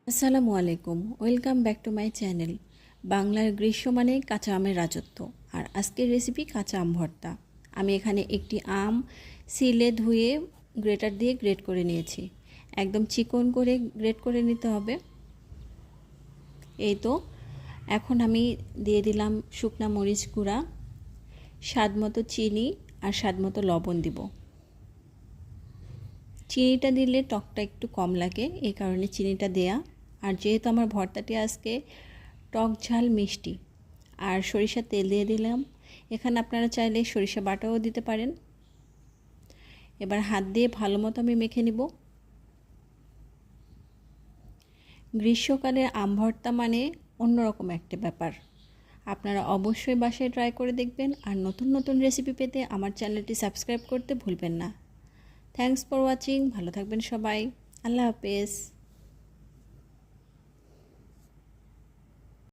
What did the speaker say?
আসসালামু আলাইকুম, welcome back to my channel. বাংলার গ্রীষ্ম মানে কাঁচা আমের রাজত্ব। আর আজকের রেসিপি কাঁচা আম ভর্তা। আমি এখানে একটি আম সিলে ধুয়ে গ্রেটার দিয়ে গ্রেট করে নিয়েছি। একদম চিকন করে গ্রেট করে নিতে হবে। এই তো এখন আমি দিয়ে দিলাম শুকনা মরিচ গুঁড়া, স্বাদ মতো চিনি আর স্বাদ মতো লবণ দিব। চিনিটা দিলে টকটা একটু কম লাগে, এই কারণে চিনিটা দেয়া। আর যেহেতু আমার ভর্তাটি আজকে টক ঝাল মিষ্টি, আর সরিষার তেল দিয়ে দিলাম। এখানে আপনারা চাইলে সরিষা বাটাও দিতে পারেন। এবার হাত দিয়ে ভালো মতো আমি মেখে নিব। গ্রীষ্মকালের আম ভর্তা মানে অন্যরকম একটা ব্যাপার। আপনারা অবশ্যই বাসায় ট্রাই করে দেখবেন। আর নতুন নতুন রেসিপি পেতে আমার চ্যানেলটি সাবস্ক্রাইব করতে ভুলবেন না। Thanks for watching. ভালো থাকবেন সবাই। আল্লাহ হাফেজ।